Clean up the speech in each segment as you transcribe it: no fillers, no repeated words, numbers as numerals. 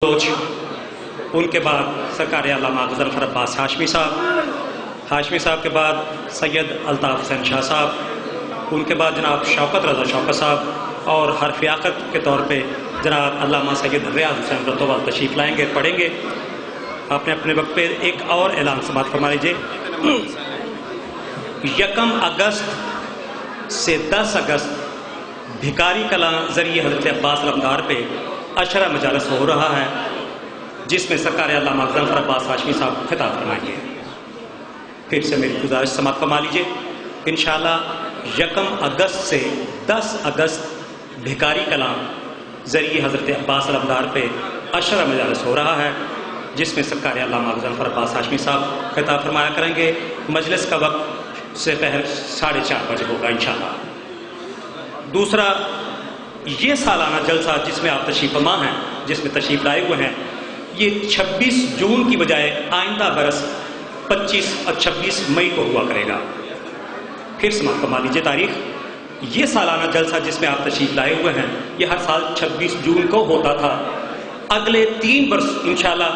ان کے بعد سرکار علامہ غضنفر عباس ہاشمی صاحب کے بعد سید الطاف حسین شاہ صاحب، ان کے بعد جناب شوکت رضا شوکت صاحب، اور حرف یاقت کے طور پہ جناب علامہ سید ریاض حسین رتوال تشریف لائیں گے، پڑھیں گے۔ آپ نے اپنے وقت پہ ایک اور اعلان سماعت فرما لیجیے۔ 1 اگست سے 10 اگست بھکاری کلاں ذریعے حضرت عباس علمدار پہ عشرہ مجالس ہو رہا ہے، جس میں سرکار علامہ غضنفر عباس ہاشمی صاحب خطاب فرمائیں گے۔ پھر سے میری گزارش سماعت فرما لیجیے۔ انشاءاللہ 1 اگست سے 10 اگست بھکاری کلاں ذریعے حضرت عباس علمدار پہ عشرہ مجالس ہو رہا ہے، جس میں سرکار علامہ غضنفر عباس ہاشمی صاحب خطاب فرمایا کریں گے۔ مجلس کا وقت سے پہل 4:30 بجے ہوگا انشاءاللہ۔ دوسرا، یہ سالانہ جلسہ جس میں آپ تشریف فرما ہیں، جس میں تشریف لائے ہوئے ہیں، یہ 26 جون کی بجائے آئندہ برس 25 اور 26 مئی کو ہوا کرے گا۔ پھر سماعت فرما لیجیے تاریخ۔ یہ سالانہ جلسہ جس میں آپ تشریف لائے ہوئے ہیں، یہ ہر سال 26 جون کو ہوتا تھا۔ اگلے 3 برس انشاءاللہ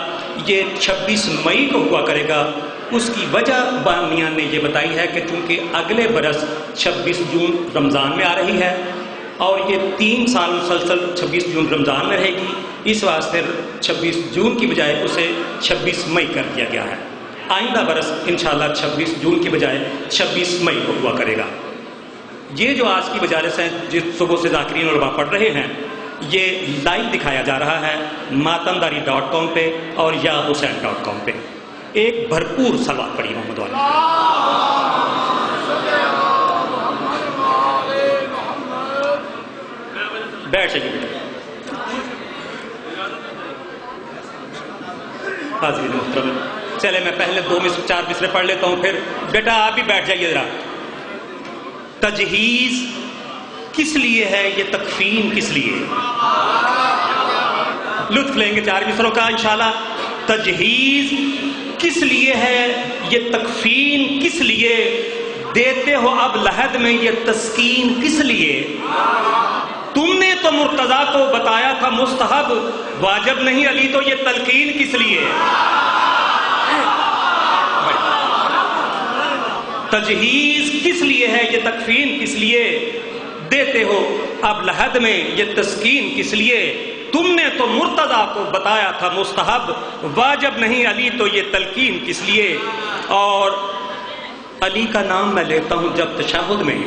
یہ 26 مئی کو ہوا کرے گا۔ اس کی وجہ بانیان نے یہ بتائی ہے کہ چونکہ اگلے برس 26 جون رمضان میں آ رہی ہے اور یہ 3 سال مسلسل 26 جون رمضان میں رہے گی، اس واسطے 26 جون کی بجائے اسے 26 مئی کر دیا گیا ہے۔ آئندہ برس انشاءاللہ 26 جون کی بجائے 26 مئی کو ہوا کرے گا۔ یہ جو آج کی مجالس ہیں، جس صبح سے ذاکرین علماء پڑھ رہے ہیں، یہ لائیو دکھایا جا رہا ہے ماتمداری.com پہ اور yahusain.com پہ۔ ایک بھرپور صلوات پڑھی محمد والی۔ بیٹھ جائیے بیٹا۔ حاضرین محترم، چلے میں پہلے 4 مصرے پڑھ لیتا ہوں، پھر بیٹا آپ بھی بیٹھ جائیے ذرا۔ تجہیز کس لیے ہے، یہ تکفین کس لیے؟ لطف لیں گے 4 مصروں کا انشاءاللہ۔ تجہیز کس لیے ہے، یہ تکفین کس لیے؟ دیتے ہو اب لحد میں یہ تسکین کس لیے؟ تم نے تو مرتضیٰ کو بتایا تھا مستحب، واجب نہیں علی تو یہ تلقین کس لیے؟ تجہیز کس لیے ہے، یہ تکفین کس لیے؟ دیتے ہو اب لحد میں یہ تسکین کس لیے؟ تم نے تو مرتضیٰ کو بتایا تھا مستحب، واجب نہیں علی تو یہ تلقین کس لیے؟ اور علی کا نام میں لیتا ہوں جب تشہد میں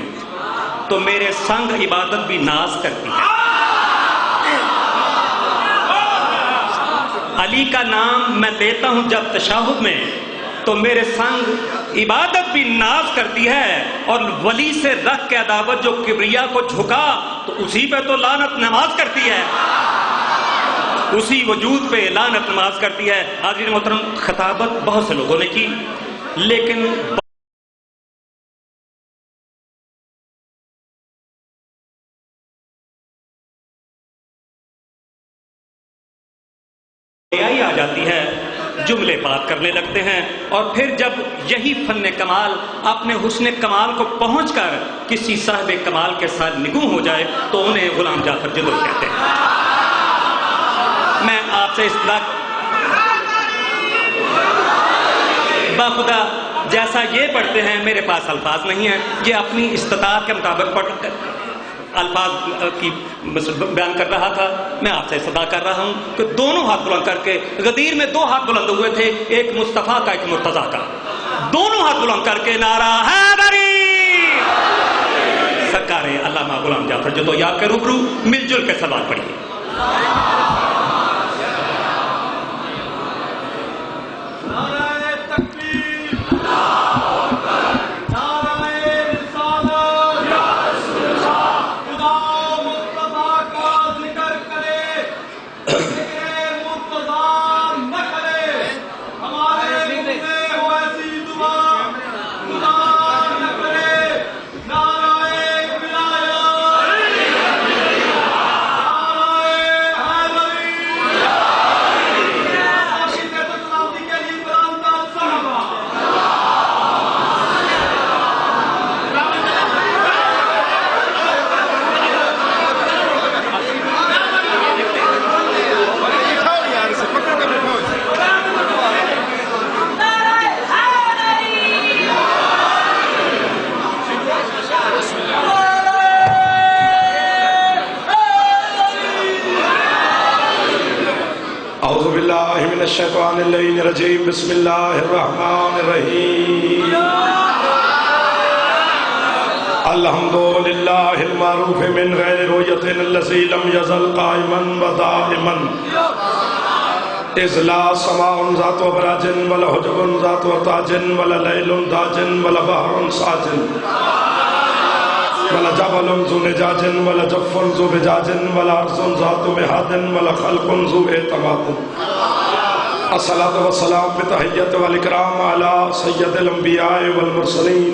تو میرے سنگ عبادت بھی ناز کرتی ہے۔ علی کا نام میں لیتا ہوں جب تشہد میں تو میرے سنگ عبادت بھی ناز کرتی ہے، اور ولی سے رکھ کے عداوت جو کبریا کو جھکا تو اسی پہ تو لعنت نماز کرتی ہے، اسی وجود پہ لعنت نماز کرتی ہے۔ حاضرین محترم، خطابت بہت سے لوگوں نے کی، لیکن آ جاتی ہے، جملے بات کرنے لگتے ہیں، اور پھر جب یہی فن کمال اپنے حسن کمال کو پہنچ کر کسی صاحب کمال کے ساتھ نگوں ہو جائے تو انہیں غلام جعفر جدول کہتے ہیں۔ میں آپ سے اصطلاح باخدا جیسا یہ پڑھتے ہیں، میرے پاس الفاظ نہیں ہیں، یہ اپنی استطاعت کے مطابق پڑھ کر الفاظ کی بیان کر رہا تھا۔ میں آپ سے صدا کر رہا ہوں کہ دونوں ہاتھ بلند کر کے، غدیر میں 2 ہاتھ بلند ہوئے تھے، ایک مصطفیٰ کا ایک مرتضیٰ کا، دونوں ہاتھ بلند کر کے نعرہ حیدری سرکار علامہ غلام جعفر جدویاب کے روبرو مل جل کے سلوات پڑھیے۔ اعوذ باللہ من الشیطان الرجیم بسم اللہ الرحمن الرحیم الحمد للہ المعروف من غیر رویت الذی لم یزل قائما و دائما اذ لا سماء ذات ابراج ولا حجب ذات ارتاج ولا لیل داج ولا بحر ساجن ولا جبل ذو نجاج ولا جف ذو بجاج ولا عرض ذات مہاد ولا خلق ذو اعتماد الصلاة والسلام بتحیت والاکرام علی سید الانبیاء والمرسلین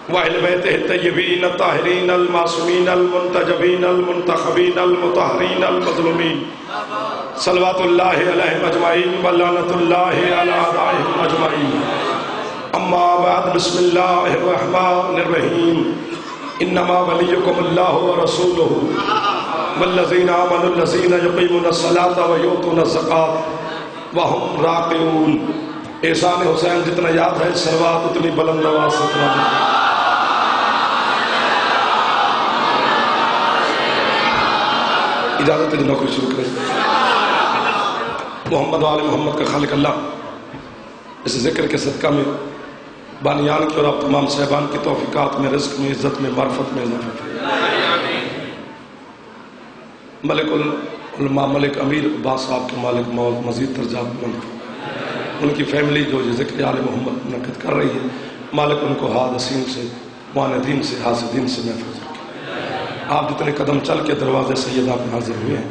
وَأَهْلِ بَيْتِهِ الطَّيِّبِينَ الطَّاهِرِينَ الْمَعْصُومِينَ الْمُنْتَجَبِينَ الْمُنْتَخَبِينَ الْمُطَهَّرِينَ الْمَظْلُومِينَ صلوات اللہ علیہم اجمعین ولعنت اللہ علی اعدائہم اجمعین اما بعد بسم اللہ الرحمن الرحیم انما ولیکم اللہ ورسولہ والذین آمنوا الذین یقیمون الصلاة ویؤتون الزکاة وہم راکعون احسان حسین جتنا یاد ہے سروات اتنی بلند آواز سے اجازت ہے نوکری شروع کریں محمد و آل محمد کا خالق اللہ اس ذکر کے صدقہ میں بانیان کی اور آپ تمام صاحبان کی توفیقات میں رزق میں عزت میں معرفت میں اضافہ ملک العلماء ملک امیر عباس صاحب کے مالک موت مزید درجات بلند ان کی فیملی جو ذکر آل محمد منعقد کر رہی ہے مالک ان کو ہاد حسین سے معاندین سے حاسدین سے محفوظ رکھے آپ جتنے قدم چل کے دروازے سیدہ پہ حاضر ہوئے ہیں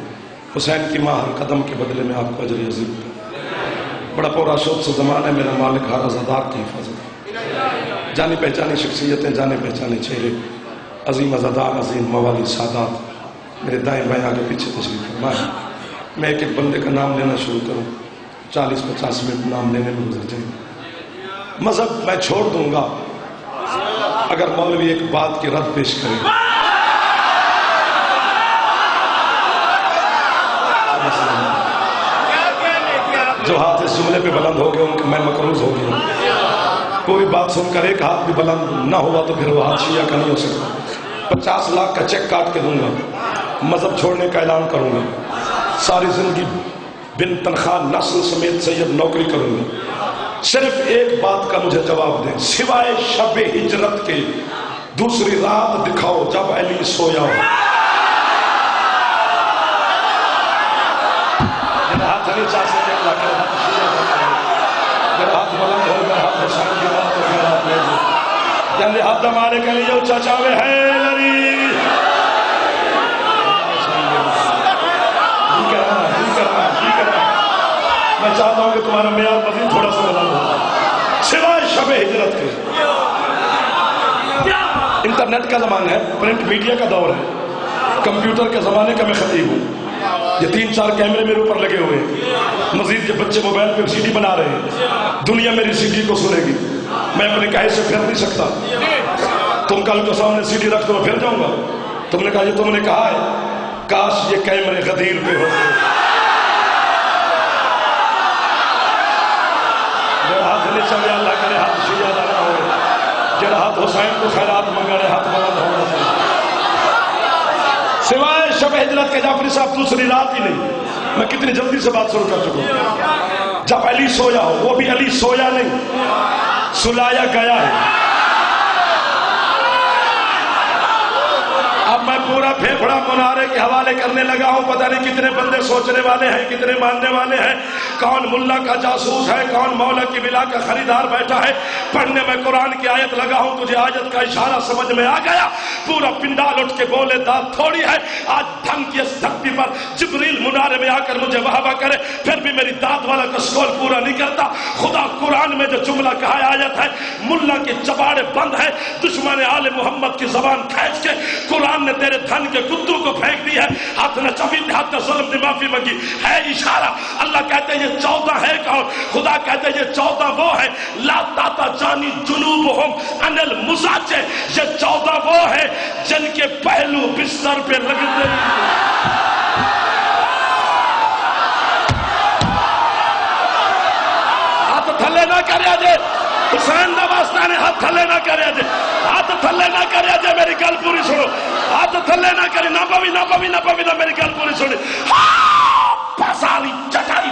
حسین کی ماں ہر قدم کے بدلے میں آپ کو اجر عظیم ہے بڑا پورا شوق سے زمانہ ہے میرا مالک ہر عزادار کی حفاظت جانی پہچانی شخصیتیں جانے پہچانے چہرے عظیم عزادار عظیم موالی سادات میرے دائیں بائیں آگے پیچھے تشریف فرمائیں میں ایک ایک بندے کا نام لینا شروع کروں 40-50 منٹ نام لینے میں گزر جائیں مذہب میں چھوڑ دوں گا اگر مولوی ایک بات کی رد پیش کرے جو ہاتھ اس جملے پہ بلند ہو گئے ان کا میں مقروض ہو گیا کوئی بات سن کر ایک ہاتھ بھی بلند نہ ہوا تو پھر وہ ہاتھ شیعہ کا نہیں ہو سکتا 50 لاکھ کا چیک کاٹ کے دوں گا مذہب چھوڑنے کا اعلان کروں گا ساری زندگی بن تنخواہ نسل سمیت سید نوکری کروں گا صرف ایک بات کا مجھے جواب دیں سوائے شب ہجرت کے دوسری رات دکھاؤ جب علی سویا ہو جنہیں ہاتھ نہیں چاہ سکتے اللہ کے ہاتھ شیعہ جنہیں ہاتھ بلند ہو گئے ہاتھ حسین کی بات تو خیرات لے جو جنہیں ہاتھ دمارے کے لیے چاچا میں ہے لری میں چاہتا ہوں کہ تمہارا معیار مزید تھوڑا سا بلند ہو سوائے شب ہجرت کے انٹرنیٹ کا زمانہ ہے پرنٹ میڈیا کا دور ہے کمپیوٹر کے زمانے کا میں خطیب ہوں یہ 3-4 کیمرے میرے اوپر لگے ہوئے ہیں مزید یہ بچے موبائل پہ سی ڈی بنا رہے ہیں دنیا میری سی ڈی کو سنے گی میں اپنے کہے سے پھر نہیں سکتا تم کل کو سامنے سی ڈی رکھ دو میں پھر جاؤں گا تم نے کہا یہ تم نے کہا ہے کاش یہ کیمرے غدیر پہ ہوتے ہاتھ نیچا میں اللہ کرے ہاتھ شیعہ دانا ہو جڑا ہاتھ حسین کو خیرات منگانے ہاتھ بلند ہونا چاہیے سوائے شب ہجرت کے جعفری صاحب دوسری رات ہی نہیں میں کتنی جلدی سے بات شروع کر چکا ہوں جب علی سویا ہو وہ بھی علی سویا نہیں سلایا گیا ہے اب میں پورا پھیپھڑا منارے کے حوالے کرنے لگا ہوں پتہ نہیں کتنے بندے سوچنے والے ہیں کتنے ماننے والے ہیں کون ملا کا جاسوس ہے کون مولا کی بلا کا خریدار بیٹھا ہے پڑھنے میں قرآن کی آیت لگا ہوں تجھے آیت کا اشارہ سمجھ میں آ گیا پورا پنڈال اٹھ کے بولے داد تھوڑی ہے آج دھن کی اس دھرتی پر جبریل منارے میں آ کر مجھے وہابہ کرے پھر بھی میری داد والا کشکول پورا نہیں کرتا خدا قرآن میں جو جملہ کہا آیت ہے ملا کے چباڑے بند ہے دشمن آل محمد کی زبان کھینچ کے قرآن نے تیرے دھن کے کتوں کو پھینک دی ہے ہاتھ نہ چبی ہاتھ نہ ظلم نے معافی مانگی ہے اشارہ اللہ کہتے ہیں یہ 14 ہے کون خدا کہتے ہیں یہ 14 وہ ہے لا تاتا جانی جنوبہم ان المزاجے یہ 14 وہ ہے جن کے پہلو بستر پہ لگتے ہاتھ تھلے نہ کرے جے حسین دا واسطہ نے ہاتھ تھلے نہ کرے جے ہاتھ تھلے نہ کرے جے میری گل پوری سنو ہاتھ تھلے نہ کرے نہ پوی نہ میری گل پوری سنو پسالی چٹر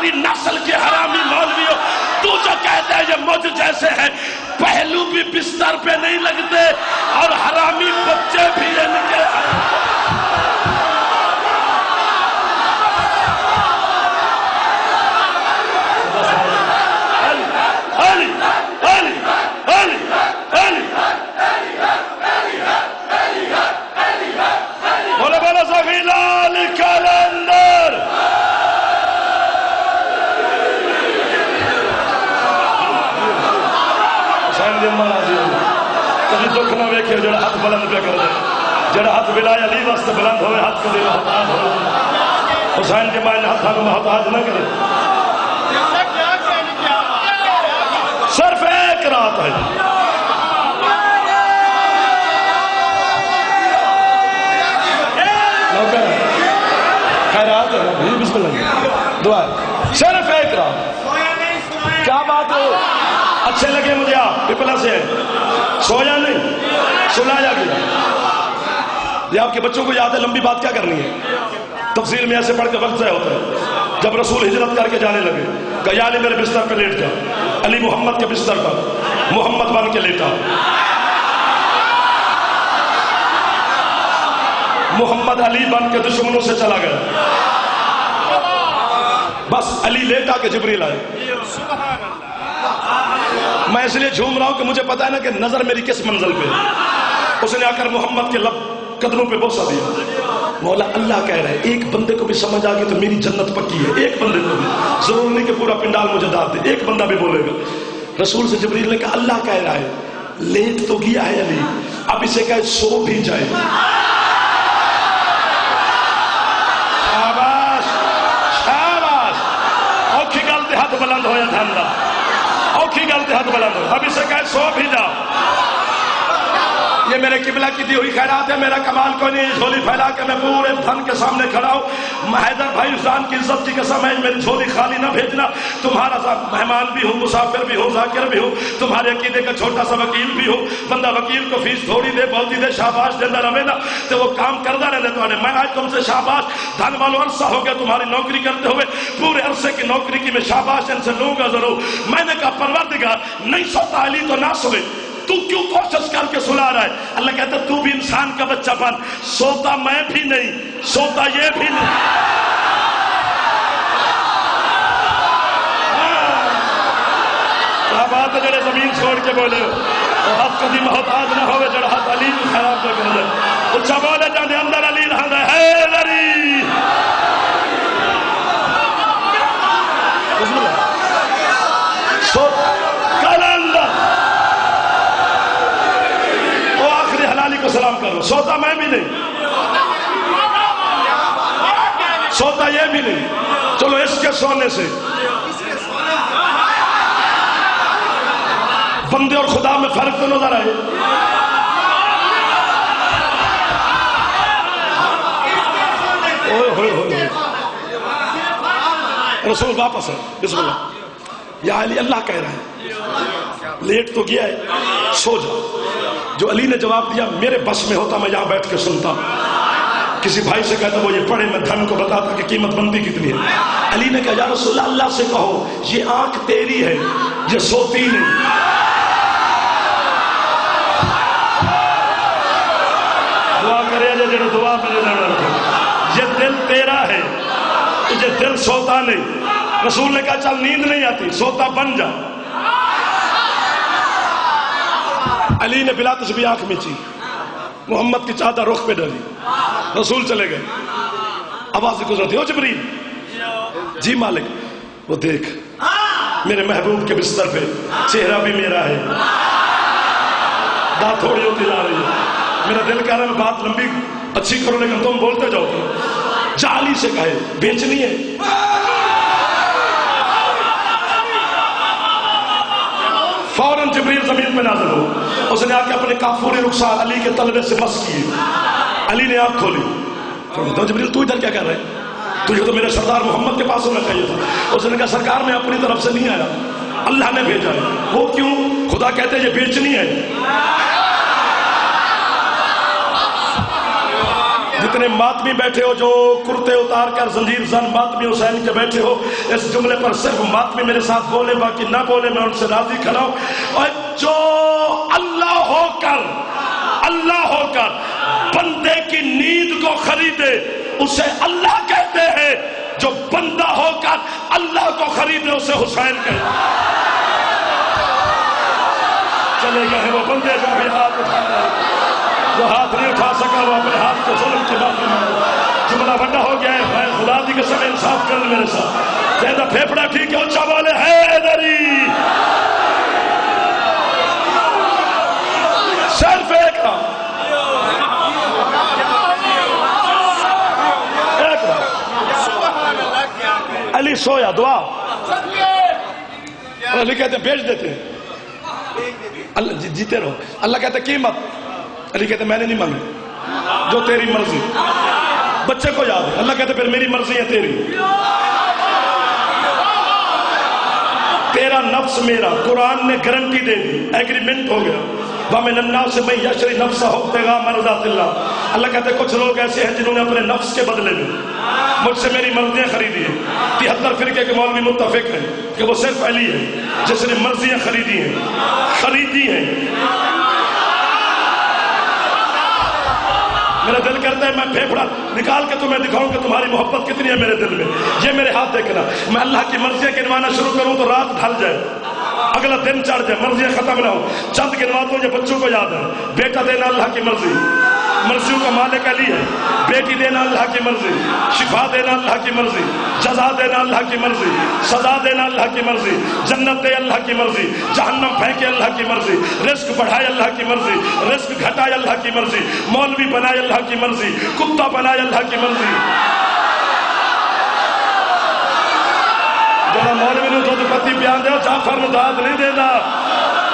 تمہاری نسل کے حرامی مولویوں، تو جو کہتے ہیں یہ مجھ جیسے ہیں، پہلو بھی بستر پہ نہیں لگتے اور حرامی بچے بھی ان کے بولے بولے سخی لال کلندر. کبھی دکھ نہ ویکھے جڑا ہاتھ بلند پہ کر دے، جڑا ہاتھ بلائے علی واسطے بلند ہوئے، ہاتھ کبھی محتاج ہو. حسین کے مائن ہاتھوں کو محتاج نہ کرے. صرف ایک رات ہے، خیرات ہے، بسم اللہ دعا، صرف ایک رات. کیا بات ہو، اچھے لگے مجھے آپ پپلا سے سویا نہیں، سلایا گیا. یہ آپ کے بچوں کو یاد ہے، لمبی بات کیا کرنی ہے، تفسیر میں ایسے پڑھ کے وقت ضائع ہوتا ہے. جب رسول ہجرت کر کے جانے لگے، کہا یا علی میرے بستر پہ لیٹ جا. علی محمد کے بستر پر محمد بن کے لیٹا. محمد علی بن کے دشمنوں سے چلا گیا. بس علی لیٹا کہ جبریل آئے. میں اس لیے جھوم رہا ہوں کہ مجھے پتا ہے نا کہ نظر میری کس منزل پہ. اس نے آ کر محمد کے قدموں پہ بوسہ دیا. مولا اللہ کہہ رہے ہیں ایک بندے کو بھی سمجھ آ گئی تو میری جنت پکی ہے. ایک بندے کو بھی، ضرور نہیں کہ پورا پنڈال مجھے داد دے، ایک بندہ بھی بولے گا. رسول سے جبریل نے کہا اللہ کہہ رہا ہے لیٹ تو گیا ہے علی، اب اسے کہے سو بھی جائے. شاباش شاباش، اوکھی گل تے ہاتھ بلند ہویا دھندا، اوکھی گل تے ہاتھ بلند ہو. اب اسے کہے سو بھی جاؤ. یہ میرے قبلہ کی دی ہوئی خیرات ہے، میرا کمال کوئی نہیں. جھولی پھیلا کے میں پورے دھن کے سامنے کھڑا ہوں. حیدر بھائی حسین کی عزت کی قسم ہے، میری جھولی خالی نہ بھیجنا. تمہارا مہمان بھی ہوں، مسافر بھی ہوں، ذاکر بھی ہوں، تمہارے عقیدے کا چھوٹا سا وکیل بھی ہوں. بندہ وکیل کو فیس تھوڑی دے، بہت دے، شاباش دینا رہے نا تو وہ کام کردہ رہنے تو میں آج تم سے شاباش. دھن والوں عرصہ ہو گیا تمہاری نوکری کرتے ہوئے، پورے عرصے کی نوکری کی میں شاباش ان سے لوں گا ضرور. میں نے کہا پروردگار نہیں سوتا علی تو نہ سوئے، تو کیوں کوشش کر کے سلا رہا ہے؟ اللہ کہتا ہے تو بھی انسان کا بچہ بن. سوتا میں بھی نہیں، سوتا یہ بھی نہیں. کیا بات ہے جڑے زمین چھوڑ کے بولے ہو، ہاتھ کبھی محتاج نہ ہوئے، جڑا ہاتھ علی خراب نہ کر دے. اچھا بولے جانے اندر علی رہا ہے علی. کو سلام کرو. سوتا میں بھی نہیں، سوتا یہ بھی نہیں. چلو اس کے سونے سے بندے اور خدا میں فرق تو نظر آئے. رسول واپس ہے. بسم اللہ. یا علی اللہ کہہ رہا ہے لیٹ تو گیا ہے، سو جا. جو علی نے جواب دیا میرے بس میں ہوتا میں یہاں بیٹھ کے سنتا. کسی بھائی سے کہتا وہ یہ پڑھے، میں دھن کو بتاتا کہ قیمت بندی کتنی ہے. علی نے کہا یا رسول اللہ سے کہو یہ آنکھ تیری ہے، یہ سوتی نہیں. دعا کرے جڑے دعا میرے لڑ، یہ دل تیرا ہے، تجھے دل سوتا نہیں. رسول نے کہا چل نیند نہیں آتی، سوتا بن جا. علی نے بلا تسبیح آنکھ میچی، محمد کی چادر رخ پہ ڈالی. رسول چلے گئے. آواز گزرتی، او جبریل. جی مالک. وہ دیکھ میرے محبوب کے بستر پہ چہرہ بھی میرا ہے، بات تھوڑی ہوتی جا رہی ہے. میرا دل کہہ رہا ہے میں بات لمبی اچھی کرو لیکن تم بولتے جاؤ. جا علی سے کہے بیچنی ہے. فوراً جبریل زمین پہ نازل ہو. اس نے آ کے اپنے کافور رخسار علی کے تلوے سے مس کیے. علی نے آنکھ کھولی. تو جبریل تو ادھر کیا کر رہے ہیں؟ تجھے تو میرے سردار محمد کے پاس ہونا چاہیے تھا. اس نے کہا سرکار میں اپنی طرف سے نہیں آیا، اللہ نے بھیجا ہے. وہ کیوں؟ خدا کہتے ہیں یہ بیچنی ہے. جتنے ماتمی بیٹھے ہو جو کرتے اتار کر زنجیر زن ماتمی حسین کے بیٹھے ہو، اس جملے پر صرف ماتمی میرے ساتھ بولے، باقی نہ بولے، میں ان سے راضی کھڑا ہوں. اور جو اللہ ہو کر بندے کی نیند کو خریدے اسے اللہ کہتے ہیں، جو بندہ ہو کر اللہ کو خریدے اسے حسین کہتے ہیں. چلے گئے وہ بندے جو بھی ہاتھ اٹھا رہے، جو ہاتھ نہیں اٹھا سکا وہ اپنے ہاتھ کو ظلم کی معافی مانگے. جملہ بڑا ہو گیا ہے، میں خدا دی قسم انصاف کر میرے ساتھ. زیادہ پھیپڑا ٹھیک ہے، اونچا بولے حیدری. صرف ایک رہا علی سویا دعا علی کہتے بھیج دیتے ہیں، اللہ جیتے رہو. اللہ کہتے قیمت، علی کہتے میں نے نہیں مانگی، جو تیری مرضی. بچے کو یاد ہے، اللہ کہتے پھر میری مرضی ہے تیری. تیرا نفس میرا، قرآن نے گارنٹی دے دی، ایگریمنٹ ہو گیا. وَمِنَ النَّاسِ مَن يَشْرِي نَفْسَهُ ابْتِغَاءَ مَرْضَاتِ اللَّهِ. اللہ کہتے کچھ لوگ ایسے ہیں جنہوں نے اپنے نفس کے بدلے میں مجھ سے میری مرضیاں خریدی ہیں. 73 فرقے کے مولوی متفق ہیں کہ وہ صرف علی ہے جس نے مرضیاں خریدی ہیں. میرا دل کرتا ہے میں پھیپڑا نکال کے تمہیں دکھاؤں کہ تمہاری محبت کتنی ہے میرے دل میں. یہ میرے ہاتھ دیکھنا، میں اللہ کی مرضیاں گنوانا شروع کروں تو رات ڈھل جائے، اگلا دن چڑھ جائے، مرضیاں ختم نہ ہو. چند گنواتا ہوں، یہ بچوں کو یاد ہے. بیٹا دینا اللہ کی مرضی، مرضیوں کا مالک علی ہے. بیٹی دینا اللہ کی مرضی، شفا دینا اللہ کی مرضی، جزا دینا اللہ کی مرضی، سزا دینا اللہ کی مرضی، جنت دے اللہ کی مرضی، جہنم پھینکے اللہ کی مرضی، رزق بڑھائے اللہ کی مرضی، رزق گھٹائے اللہ کی مرضی، مولوی بنائے اللہ کی مرضی، کتا بنائے اللہ کی مرضی. جڑا مولوی نو دودھ پتی پیان دے جعفر نو داد نہیں دینا.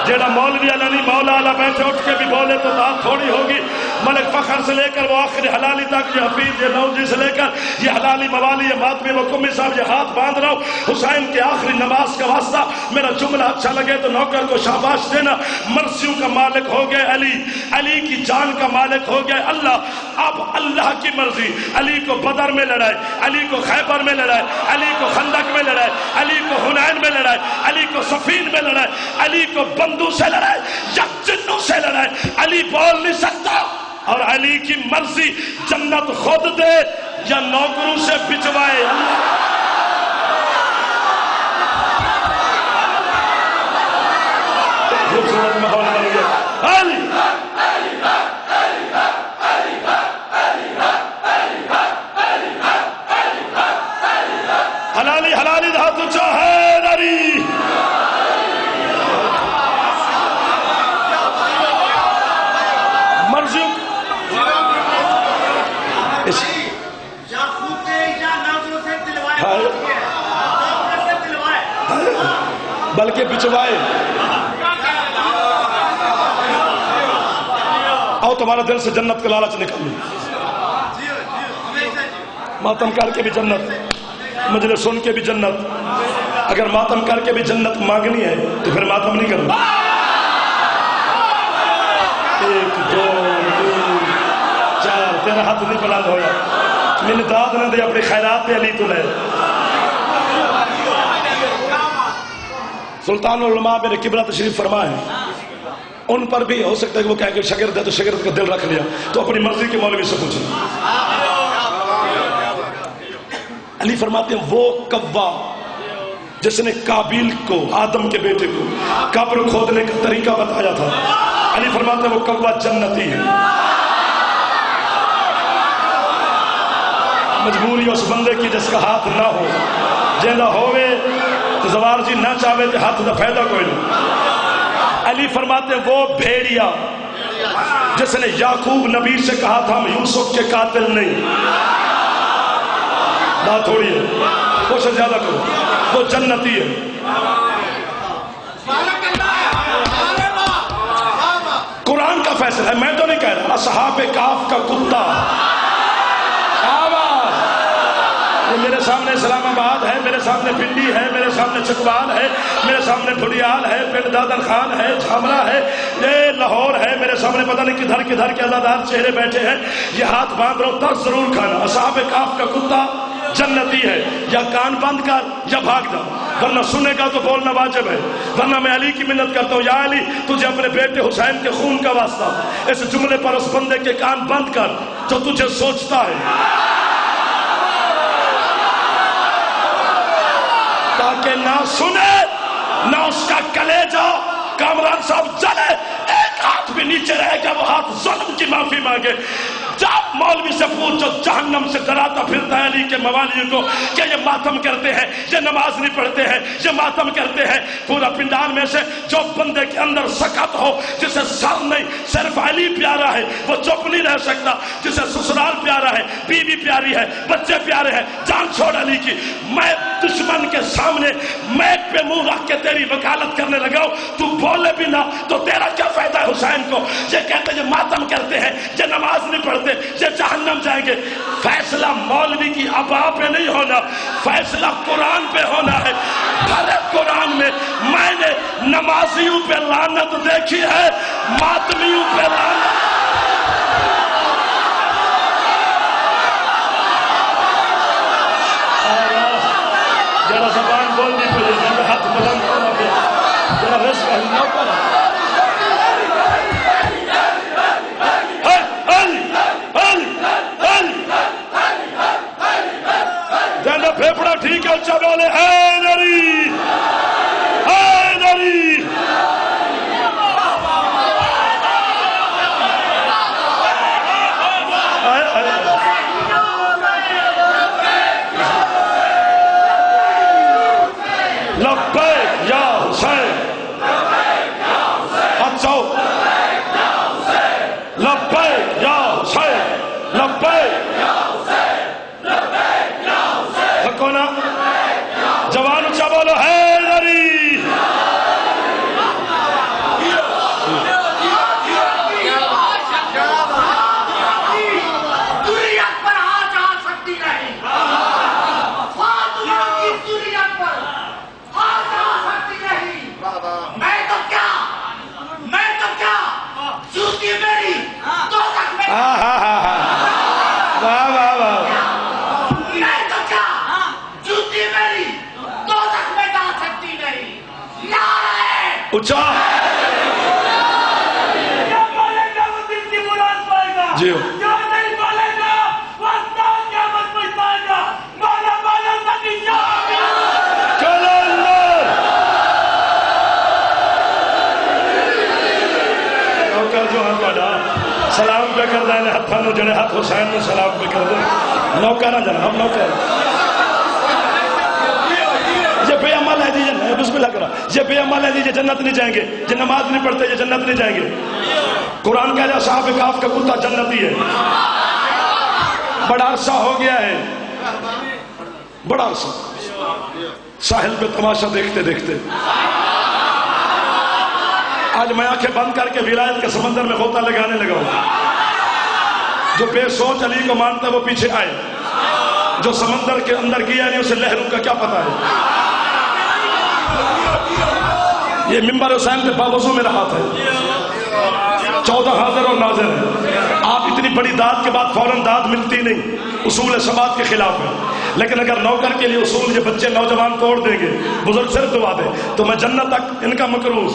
جڑا مولوی علی مولا علی بیٹھے اٹھ کے بھی بولے تو داد تھوڑی ہوگی. ملک فخر سے لے کر وہ آخری حلالی تک، یہ حفیظ، یہ نوجی سے لے کر یہ حلالی موالی، یہ ماتمی و کمی صاحب، یہ ہاتھ باندھ رہا ہوں حسین کے آخری نماز کا واسطہ. میرا جملہ اچھا لگے تو نوکر کو شاباش دینا. مرضیوں کا مالک ہو گئے علی، علی کی جان کا مالک ہو گئے اللہ. اب اللہ کی مرضی، علی کو بدر میں لڑائے، علی کو خیبر میں لڑائے، علی کو خندق میں لڑائے، علی کو حنین میں لڑائے، علی کو صفین میں لڑائے، علی کو بندو سے لڑائے، یک جنوں سے لڑائے. علی بول نہیں سکتا، اور علی کی مرضی جنت خود دے یا نوکروں سے بچوائے. خوبصورت ماحول بن گیا. علی حلالی حلالی ہاتھ اونچا ہے داری. مرضیوں بلکہ بچوائے. آؤ تمہارا دل سے جنت کا لالچ نکل لیں. ماتم کر کے بھی جنت، مجلس سن کے بھی جنت. اگر ماتم کر کے بھی جنت مانگنی ہے تو پھر ماتم نہیں کرنا. 1 2 3 4 تیرا ہاتھ نہیں بلند ہویا. میں داد نہ دے اپنی خیرات پہ علی تو لے. سلطان العلماء میرے قبلہ تشریف فرما ہے، ان پر بھی ہو سکتا ہے کہ وہ کہے کہ شاگرد ہے تو شاگرد کا دل رکھ لیا تو اپنی مرضی کے مولوی سے پوچھیں. علی فرماتے ہیں وہ کوا جس نے قابیل کو، آدم کے بیٹے کو قبر کھودنے کا طریقہ بتایا تھا، علی فرماتے ہیں وہ کوا جنتی ہے. مجبوری اس بندے کی جس کا ہاتھ نہ ہو، جیندہ ہوئے تو زوار جی نہ چاہے تو ہاتھ دا فائدہ کوئی نہیں. علی فرماتے ہیں وہ بھیڑیا جس نے یعقوب نبی سے کہا تھا ہم یوسف کے قاتل نہیں، بات تھوڑی ہے، کوشش زیادہ کرو، وہ جنتی ہے. قرآن کا فیصلہ ہے، میں تو نہیں کہہ رہا. اصحاب کہف کا کتا یہ میرے سامنے اسلام آباد ہے، میرے سامنے پنڈی ہے، میرے سامنے چکوال ہے، میرے سامنے ڈھوڈیال ہے، پنڈ دادر خان ہے، جھامرا ہے، یہ لاہور ہے، میرے سامنے پتہ نہیں کدھر کدھر کے ازادار چہرے بیٹھے ہیں. یہ ہاتھ باندھ رہو، ترس ضرور کھانا. اصحاب کہف کا کتا جنتی ہے، یا کان بند کر یا بھاگ جا، ورنہ سنے گا تو بولنا واجب ہے. ورنہ میں علی کی منت کرتا ہوں، یا علی تجھے اپنے بیٹے حسین کے خون کا واسطہ اس جملے پر اس بندے کے کان بند کر جو تجھے سوچتا ہے، تاکہ نہ سنے نہ اس کا کلیجہ کامران صاحب جلے. ایک ہاتھ بھی نیچے رہے گا، وہ ہاتھ ظلم کی معافی مانگے. جب مولوی سے پوچھو جہنم سے ڈراتا پھرتا ہے علی کے موالیوں کو کہ یہ ماتم کرتے ہیں، یہ نماز نہیں پڑھتے ہیں، یہ ماتم کرتے ہیں. پورا پنڈال میں سے جو بندے کے اندر سکت ہو، جسے سر نہیں صرف علی پیارا ہے، وہ چپ نہیں رہ سکتا. جسے سسرال پیارا ہے، بیوی پیاری ہے، بچے پیارے ہیں، جان چھوڑ علی کی. میں دشمن کے سامنے میک پہ منہ رکھ کے تیری وکالت کرنے لگا ہوں، تو بولے بھی نہ تو تیرا کیا فائدہ ہے حسین کو؟ یہ کہتے ہیں یہ ماتم کرتے ہیں، یہ نماز نہیں پڑھتے، یہ جہنم جائیں گے. فیصلہ مولوی کی ابا پہ نہیں ہونا، فیصلہ قرآن پہ ہونا ہے. ہر قرآن میں نے نمازیوں پہ لعنت دیکھی ہے، ماتمیوں پہ لعنت. ذرا زبان بولنی پڑے، ذرا ہاتھ بلند کرنا پڑے، ذرا رزق ہلنا پڑا. پھیپڑا ٹھیک ہے، اچھا بولے اے نری، اے نری. لبیک یا حسین، اچھا لبیک یا حسین، لبیک نا جوان اچھا بولو ہے نری. ضروریت پر ہاتھ آ سکتی نہیں، فاطمہ کی ضروریت پر ہاتھ آ سکتی نہیں. میں تو کیا جوتی میری دوزخ میں، واہ واہ واہ. اچھا جی سلام پہ کر دیں ہاتھوں جڑے ہاتھ حسین نے سلام پہ کر دیں. نوکا نہ جناب، نوکا یہ بے عمل ہے جی، بسم اللہ کرا، یہ بے عمل ہے جی، یہ جنت نہیں جائیں گے. یہ نماز نہیں پڑھتے، یہ جنت نہیں جائیں گے. قرآن کہہ رہا اصحاب کہف کا کتا جنتی ہے. بڑا عرصہ ہو گیا ہے، بڑا عرصہ ساحل پہ تماشا دیکھتے دیکھتے آج میں آنکھیں بند کر کے ولایت کے سمندر میں غوطہ لگانے لگا ہوں. جو بے سوچ علی کو مانتا ہے وہ پیچھے آئے، جو سمندر کے اندر گیا نہیں اسے لہروں کا کیا پتا ہے. یہ ممبر حسین پہ باوضو میرا ہاتھ ہے، 14 حاضر اور ناظر ہیں. آپ اتنی بڑی داد کے بعد فوراً داد ملتی نہیں، اصول سماعت کے خلاف ہے. لیکن اگر نوکر کے لیے اصول یہ بچے نوجوان توڑ دیں گے، بزرگ صرف دعا دے تو میں جنت تک ان کا مکروز.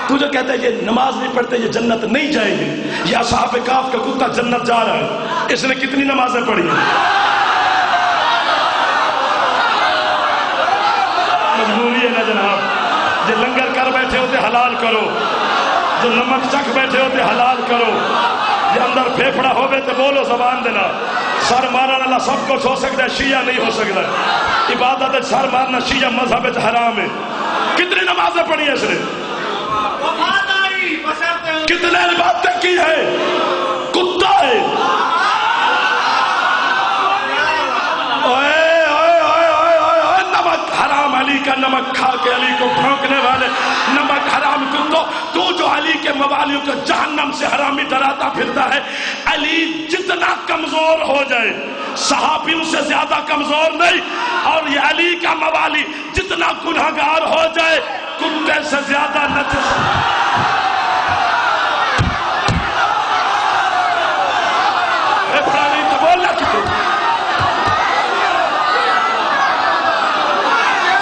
تو جو کہتا ہے یہ نماز نہیں پڑھتے یہ جنت نہیں جائیں گے، یہ اصحاب کہف کا کتا جنت جا رہا ہے. اس نے کتنی نمازیں پڑھی ہیں؟ مجبوری ہے نا جناب. جو لنگر کر بیٹھے ہوتے حلال کرو، جو نمک چکھ بیٹھے ہوتے حلال کرو. یہ اندر پھیپڑا ہوئے تو بولو زبان دینا. سر مارنا اللہ سب کچھ ہو سکتا ہے، شیعہ نہیں ہو سکتا ہے. عبادت ہے سر مارنا، شیعہ مذہب حرام ہے. کتنی نمازیں پڑھی ہیں اس نے، کتنے عبادتیں کی ہے، کتا ہے. نمک حرام، علی کا نمک کھا کے علی کو بھونکنے والے نمک حرام کتو. تو جو علی کے موالیوں کو جہنم سے حرامی ڈراتا پھرتا ہے، علی جتنا کمزور ہو جائے صحابیوں سے زیادہ کمزور نہیں، اور یہ علی کا موالی جتنا گنہگار ہو جائے کتے سے زیادہ نجس۔ پرانی تو بولنا کتنے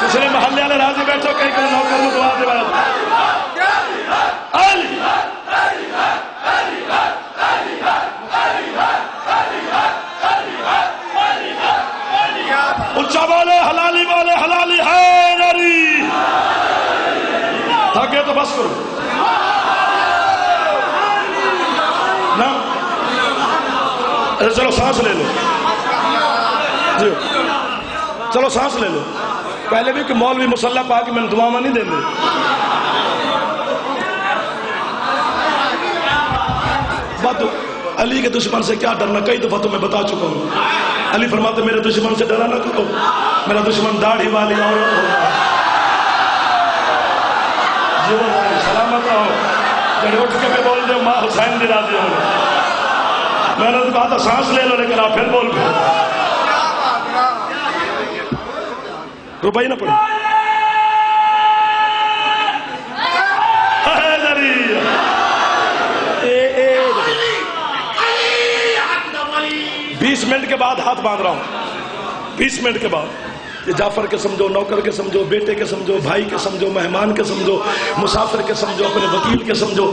دوسرے محلے والے راضی بیٹھو، کہیں کہیں نوکر میں دعا دے رہا علی اچھا بولے حلالی بولے حلالی حیدری، تھکے تو بس کرو نا، چلو سانس لے لو جی، چلو سانس لے لو۔ پہلے بھی کہ مولوی مسلح پا کے میں نے دعا نہیں دے دے۔ بات علی کے دشمن سے کیا ڈرنا، کئی دفعہ تو میں بتا چکا ہوں۔ علی فرماتے میرے دشمن سے ڈرا نہ کرو، میرا دشمن داڑھی والی عورت ہوگا۔ جو سلامت رہو، جب اٹھ کے بول دو ماں حسین بھی راضی ہوں۔ میں نے کہا تھا سانس لے لو، لیکن آپ پھر بول دو روپائی نہ پڑے۔ حیدری 20 منٹ کے بعد ہاتھ باندھ رہا ہوں، 20 منٹ کے بعد یہ جعفر کے سمجھو، نوکر کے سمجھو، بیٹے کے سمجھو، بھائی کے سمجھو، مہمان کے سمجھو، مسافر کے سمجھو، اپنے وکیل کے سمجھو۔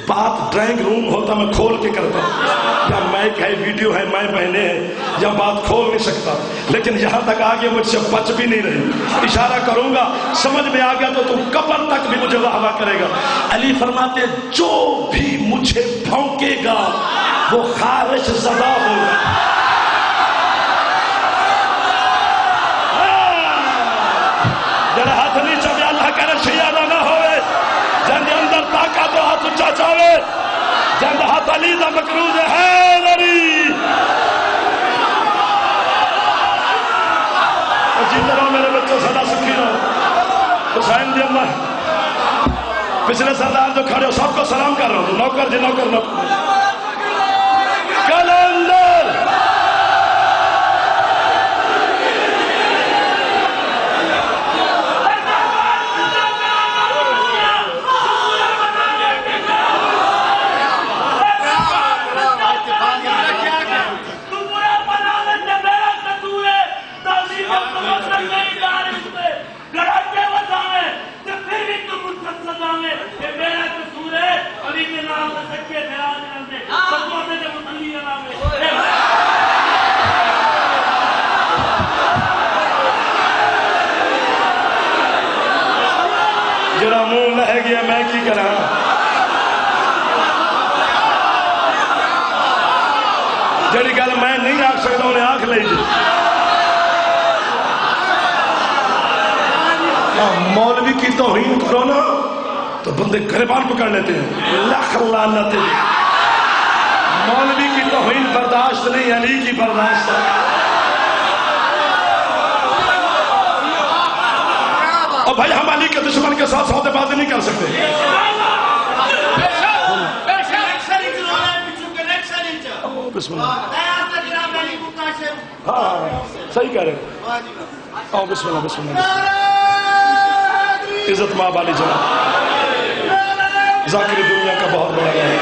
بات ڈرائنگ روم ہوتا میں کھول کے کرتا ہوں، یا مائک ہے، ویڈیو ہے، مائیں بہنیں ہیں، یا بات کھول نہیں سکتا، لیکن یہاں تک آگے مجھ سے بچ بھی نہیں رہی۔ اشارہ کروں گا، سمجھ میں آ گیا تو تم قبر تک بھی مجھے واہ واہ کرے گا۔ علی فرماتے جو بھی مجھے بھونکے گا وہ خارش زدہ ہوگا۔ جڑا ہاتھ نیچا بھی اللہ کرے شیادہ نہ ہوئے، جن اندر طاقت تو ہاتھ اچھا چاہے، جن ہاتھ علی دا مقروض ہے حیدری۔ جیتے رہو میرے بچوں، سدا سکھی رہو۔ حسین دی اللہ پچھلے سردار جو کھڑے ہو سب کو سلام کر رہا ہوں، نوکر جی نوکر نوکر کلندر جڑا منہ لہ گیا میں کی کرا، جڑی گل میں نہیں آکھ سکتا انہیں آکھ لئی جی۔ مولوی کی توہین کرو نا تو بندے گریبان پکڑ لیتے ہیں، لاکھ لعنت ہے۔ مولوی کی توہین برداشت نہیں، علی کی برداشت ہے۔ اور بھائی ہم علی کے دشمن کے ساتھ سودے بازی نہیں کر سکتے۔ بسم اللہ، ہاں صحیح کہہ رہے ہیں۔ آؤ بسم اللہ بسم اللہ۔ عزت ماں والی جناب ذاکری دنیا کا بہت بڑا ہے،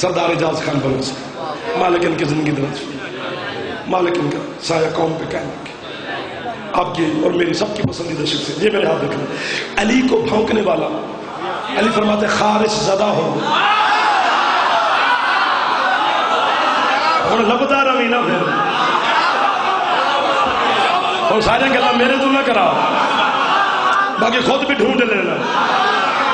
سردار اعجاز خان بلوچ، مالک ان کی زندگی درج، مالک ان کا سایہ قوم پہ قائم رکھے۔ آپ کی اور میری سب کی پسندیدہ شخصیت، یہ میرے ہاتھ دیکھنا۔ علی کو بھونکنے والا، علی فرماتے خارش زدہ ہو اور لبدہ روی نہ پھر، اور سارے گلا میرے تو نہ کرا، باقی خود بھی ڈھونڈ لینا۔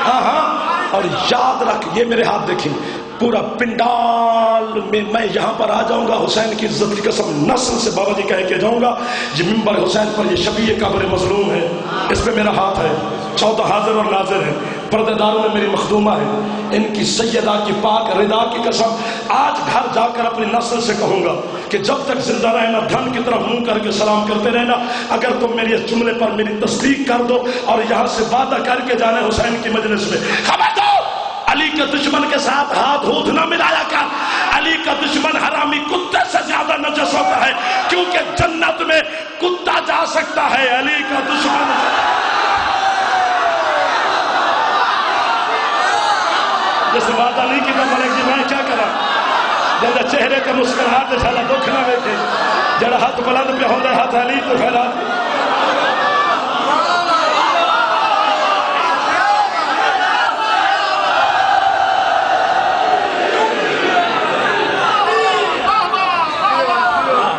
ہاں ہاں، اور یاد رکھ، یہ میرے ہاتھ دیکھیں، پورا پنڈال میں میں یہاں پر آ جاؤں گا، حسین کی عزت کی قسم نسل سے بابا جی کہہ کے جاؤں گا، یہ ممبر حسین پر یہ شبیہ قبر مظلوم ہے، اس پہ میرا ہاتھ ہے، 14 حاضر اور ناظر ہے، پردے داروں میں میری مخدومہ ہے، ان کی سیدہ کی پاک رضا کی قسم آج گھر جا کر اپنی نسل سے کہوں گا کہ جب تک زندہ رہنا دھن کی طرف منہ کر کے سلام کرتے رہنا، اگر تم میری اس جملے پر میری تصدیق کر دو اور یہاں سے وعدہ کر کے جانے حسین کی مجلس میں، خبر دو علی کے دشمن کے ساتھ ہاتھ ہاتھ نہ ملایا کر، علی کا دشمن حرامی کتے سے زیادہ نجس ہوتا ہے، کیونکہ جنت میں کتا جا سکتا ہے، علی کا دشمن جیسے وعدہ نہیں کیا ملک جی میں کیا کرا جب چہرے کا مسکراہٹ جھالا دکھ نہ ویکھے، جڑا ہاتھ بلند پہ ہوندے ہاتھ علی تو پھیلا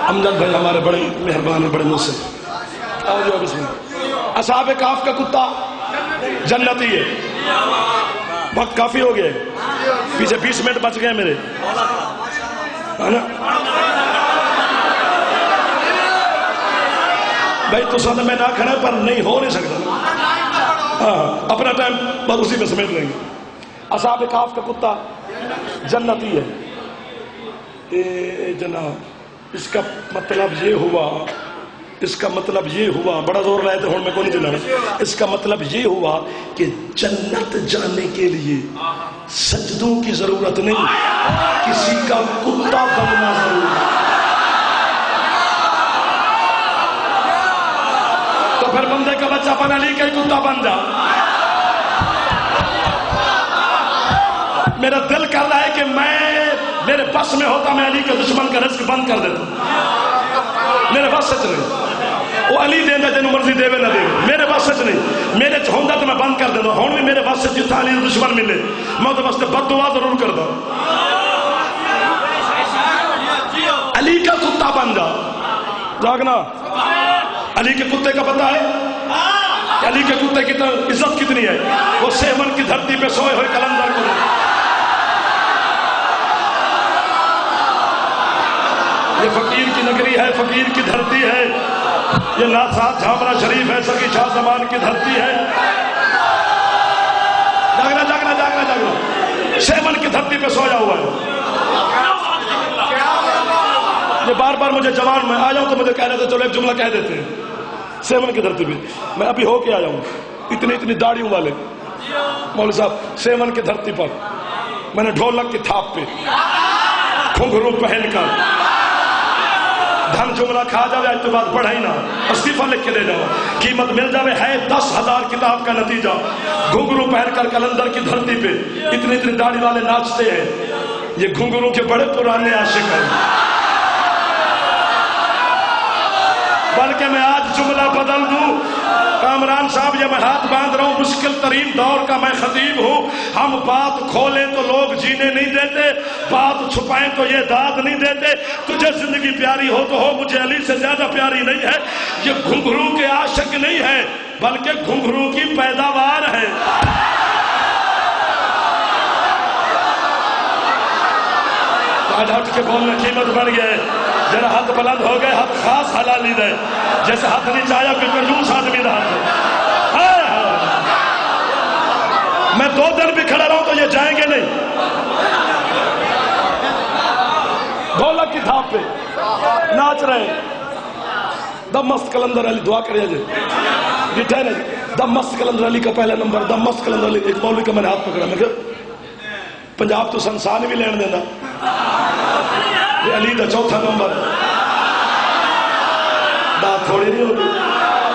امجد بھائی ہمارے بڑے مہربان ہیں، بڑے محسن۔ آؤ جو بسم اللہ۔ اصحاب کہف کا کتا جنتی ہے۔ وقت کافی ہو گیا، پیچھے 20 منٹ بچ گئے میرے، ہے نا بھائی؟ تو ساتھ میں نہ کھڑے پر نہیں ہو نہیں سکتا، ہاں اپنا ٹائم بس اسی میں سمیٹ لیں گے۔ اصحاب کہف کا کتا جنتی ہے۔ اے جناب، اس کا مطلب یہ ہوا، اس کا مطلب یہ ہوا، بڑا زور لائے تھے ہوں میں کو نہیں دلانا، اس کا مطلب یہ ہوا کہ جنت جانے کے لیے سجدوں کی ضرورت نہیں، کسی کا کتا بننا ضروری ہے۔ تو پھر بندے کا بچہ بن علی کا ہی کتا بن جا۔ میرا دل کر رہا ہے کہ میرے بس میں ہوتا میں علی کے دشمن کا رزق بند کر دیتا، میرے بس سچ نہیں، وہ علی دینا جنہوں مرضی دے نہ دے، میرے بس سچ نہیں، میرے چاہتا تو میں بند کر دیتا ہوں، میرے بس سے جتنا علی دشمن ملے میں تو بس بد دعا ضرور کرتا ہوں۔ علی کا کتا بن جا، جاگنا۔ علی کے کتے کا پتہ ہے علی کے کتے کی عزت کتنی ہے؟ وہ سیون کی دھرتی پہ سوئے ہوئے قلندر کو، یہ فقیر کی نگری ہے، فقیر کی دھرتی ہے، یہ ناسات جھامرا شریف ہے، سکی شاہ زمان کی دھرتی ہے۔ جاگنا جاگنا جاگنا جاگنا، سیون کی دھرتی پہ سویا ہوا ہے۔ یہ بار بار مجھے جوان میں آ جاؤں تو مجھے کہہ رہے تھے چلو ایک جملہ کہہ دیتے ہیں، سیون کی دھرتی پہ میں ابھی ہو کے آیا ہوں، اتنی داڑھیوں والے مولوی صاحب سیون کی دھرتی پر میں نے ڈھولک کی تھاپ پہ گھنگھرو پہن کر دھن جملہ کھا جاوے آج تو بات پڑھائی نہ، استعفیٰ لکھ کے دے جاؤ، قیمت مل جاوے ہے 10,000 کتاب کا نتیجہ۔ گھنگرو پہن کر قلندر کی دھرتی پہ اتنی داڑھی والے ناچتے ہیں، یہ گھنگرو کے بڑے پرانے عاشق ہیں۔ بلکہ میں آج جملہ بدل دوں، کامران صاحب یہ میں ہاتھ باندھ رہا ہوں، مشکل ترین دور کا میں خطیب ہوں، ہم بات کھولیں تو لوگ جینے نہیں دیتے، بات چھپائیں تو یہ داد نہیں دیتے۔ تجھے زندگی پیاری ہو تو ہو، مجھے علی سے زیادہ پیاری نہیں ہے۔ یہ گھنگرو کے عاشق نہیں ہے بلکہ گھنگرو کی پیداوار ہے۔ آج ہٹ کے بولنے قیمت بڑھ گئے، جرا ہاتھ بلند ہو گئے، ہاتھ خاص حلالی دے، جیسے ہاتھ نہیں چاہیا کہ کنجوس آدمی دا ہاتھ۔ میں 2 دن بھی کھڑا رہا ہوں تو یہ جائیں گے نہیں۔ ڈھولک کی تھاپ پہ ناچ رہے، دم مست قلندر علی، دعا کرے جی بیٹھے نا، دم مست قلندر علی کا پہلا نمبر، دم مست قلندر علی۔ ایک مولوی کا میں نے ہاتھ پکڑا، میں کہ پنجاب تو سنسان بھی لین دینا، یہ علی دا 4تھا نمبر، بات تھوڑی نہیں ہوتی۔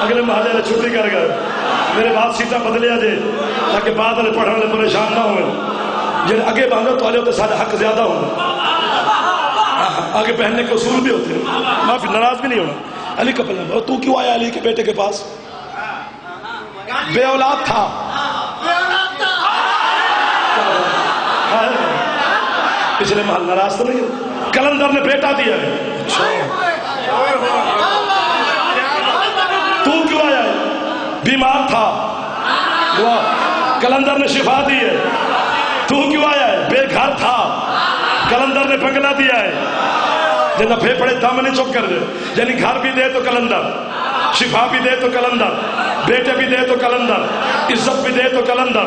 اگلے محلے نے چھٹی کر گئے، میرے بعد سیٹا بدلیا جے تاکہ بعد والے پڑھنے والے پریشان نہ ہوئے، جن آگے باندھو تو والے ہوتے سارے حق زیادہ ہونا، آگے پہننے کے اصول بھی ہوتے ہیں، معافی ناراض بھی نہیں ہونا۔ علی کا پہلا، تو کیوں آیا علی کے بیٹے کے پاس؟ بے اولاد تھا، پچھلے محل ناراض تو نہیں، قلندر نے بیٹا دیا ہے، تو کیوں آیا ہے؟ بیمار تھا، دعا قلندر نے شفا دی ہے۔ تو کیوں آیا ہے؟ بے گھر تھا، قلندر نے بنگلہ دیا ہے۔ جنہیں پھیپڑے دم نہیں چپ کر دے، یعنی گھر بھی دے تو قلندر، شفا بھی دے تو قلندر، بیٹے بھی دے تو قلندر، عزت بھی دے تو قلندر،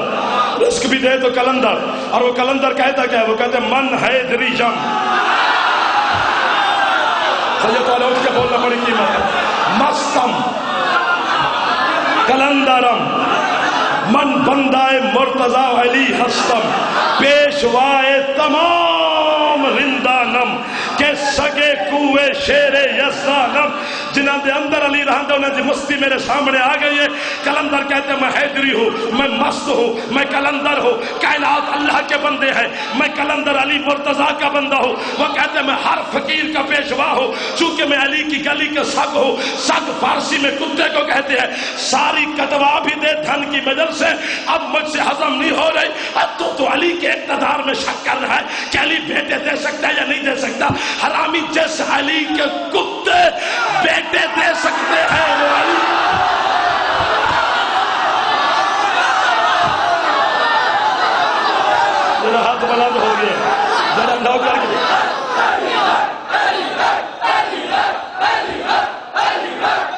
رزق بھی دے تو قلندر۔ اور وہ قلندر کہتا کیا ہے؟ وہ کہتے من ہے دری جم، سید والے اٹھ کے بولنا بڑی قیمت ہے، مستم قلندرم من بندہ مرتضی علی ہستم، پیشوائے تمام رندانم کہ سگے کوئے شیر یزدانم جنہاں دے اندر علی رہاں دے انہیں دی مستی میرے سامنے آ گئی ہے. کلندر کہتے ہیں میں حیدری ہوں، میں مست ہوں، میں کلندر ہوں، کائنات اللہ کے بندے ہیں، میں کلندر علی مرتضیٰ کا بندہ ہوں. وہ کہتے ہیں میں ہر فقیر کا پیشوا ہوں چونکہ میں علی کی گلی کا سگ ہوں. سگ فارسی میں کتے کو کہتے ہیں. ساری کتوا بھی دے دھن کی وجہ سے اب مجھ سے ہضم نہیں ہو رہی. اب تو علی کے اقتدار میں شک کر رہا ہے کہ علی بیٹے دے سکتا ہے یا نہیں دے سکتا. حرامی جس علی کے کتے بیٹے دے سکتے ہیں وہ علی. میرا ہاتھ بلند ہو گیا ذرا نو کر کے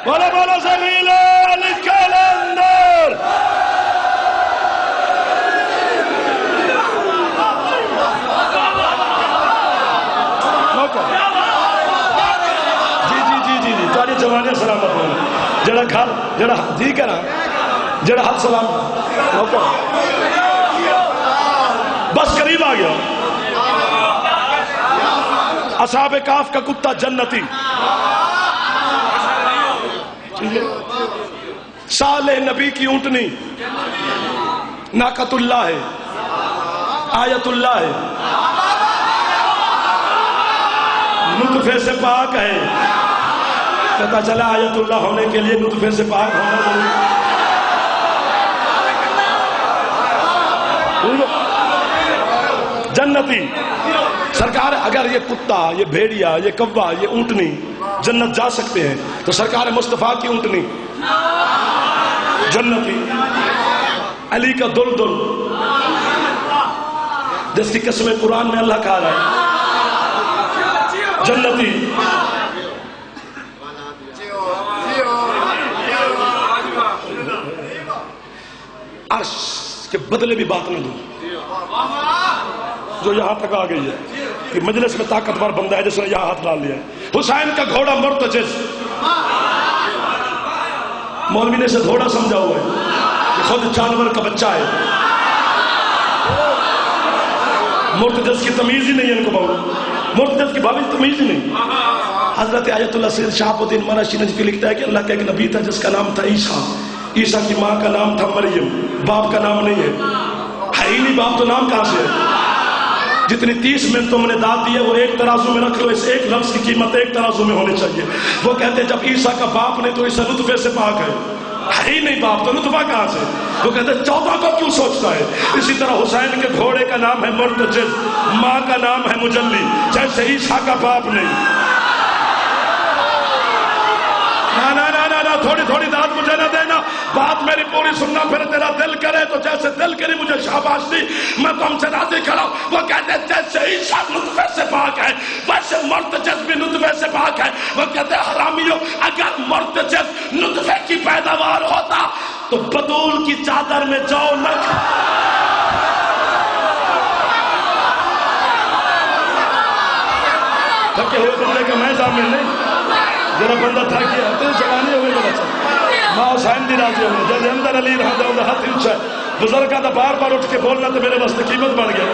بولو بولو سبیل الکلندر. جی تاری جوانے سلامت ہوں جڑا گھر جڑا جی کرا جڑا حد سلام بس قریب آ گیا. اصحاب کاف کا کتا جنتی، صالح نبی کی اونٹنی ناقۃ اللہ ہے، آیت اللہ ہے، نطفے سے پاک ہے. پتہ چلا آیت اللہ ہونے کے لیے نطفے سے پاک ہونا ضروری. جنتی سرکار اگر یہ کتا، یہ بھیڑیا، یہ کوا، یہ اونٹنی جنت جا سکتے ہیں تو سرکار مصطفیٰ کی اونٹنی جنتی، علی کا دلدل جس کی قسم قرآن میں اللہ کہا رہا ہے جنتی. عرش کے بدلے بھی بات نہ دوں جو یہاں تک آ گئی ہے کہ مجلس میں طاقتور بندہ ہے جس نے یہاں ہاتھ ڈال لیا ہے. حسین کا گھوڑا مرتجز، مولوی نے اسے گھوڑا سمجھا ہوا ہے کہ خود جانور کا بچہ ہے. مرتجز کی تمیز ہی نہیں ہے ان کو بہت، مرتجز کی بابی تمیز ہی نہیں. حضرت آیت اللہ سید شہاب الدین مناشی نجفی لکھتا ہے کہ اللہ کا ایک نبی تھا جس کا نام تھا عیسیٰ. عیسیٰ کی ماں کا نام تھا مریم، باپ کا نام نہیں ہے ہی نہیں. باپ تو نام کہاں سے ہے؟ جتنی 30 منٹوں میں نے داد دی ہے وہ ایک ترازو میں رکھ لو، اس ایک لفظ کی قیمت ایک ترازو میں ہونی چاہیے. وہ کہتے ہیں جب عیسیٰ کا باپ نہیں تو عیسیٰ نطفے سے پاک ہے ہی نہیں. باپ تو نطفہ کہاں سے؟ وہ کہتے ہیں 14 کو کیوں سوچتا ہے. اسی طرح حسین کے گھوڑے کا نام ہے مرتجز، ماں کا نام ہے مجلی، جیسے عیسیٰ کا باپ نہیں. تھوڑی تھوڑی داد مجھے نہ دینا، بات میری پوری سننا. پھر تیرا دل کرے تو جیسے دل کری مجھے شاباش دی، میں تم سے راضی کھڑا ہوں. وہ کہتے ہیں جیسے عیسیٰ نطفے سے پاک ہے ویسے مرتجز بھی نطفے سے پاک ہے. وہ کہتے ہیں حرامیوں اگر مرتجز نطفے کی پیداوار ہوتا تو بطول کی چادر میں جاؤ نہ تھکے ہوئے بندے کا میں ضامن نہیں. جرا بندہ تھا کیا تو جوانی ہوئے بڑا چاہتا ماں حسین دی راضی ہوئے جیسے اندر علی رہا دے اندر ہاتھ اونچا ہے. بزرگاں دا بار بار اٹھ کے بولنا تو میرے واسطے قیمت بن گیا.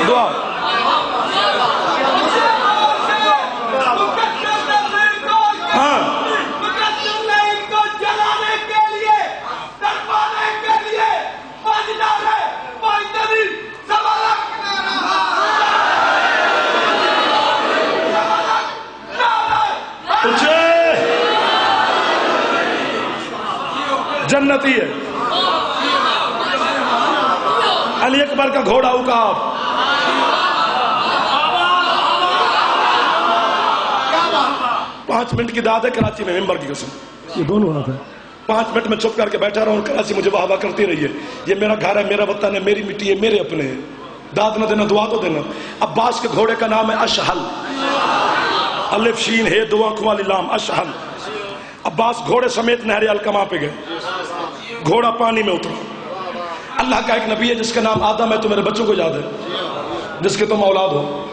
دعا ہاں جنتی ہے. علی اکبر کا گھوڑا عقاب، 5 منٹ کی داد ہے کراچی میں ممبر کی قسم. یہ دونوں ہاتھ ہیں. 5 منٹ میں چھپ کر کے بیٹھا رہا ہوں. کراچی مجھے واہ واہ کرتی رہی ہے. یہ میرا گھر ہے، میرا وطن ہے، میری مٹی ہے، میرے اپنے ہیں. داد نہ دینا دعا تو دینا. عباس کے گھوڑے کا نام ہے اشہل، الف شین ہے دو آنکھوں والی لام، اشہل. عباس گھوڑے سمیت نہر الکما پہ گئے، گھوڑا پانی میں اترا. اللہ کا ایک نبی ہے جس کا نام آدم ہے، تو میرے بچوں کو یاد ہے جس کے تم اولاد ہو.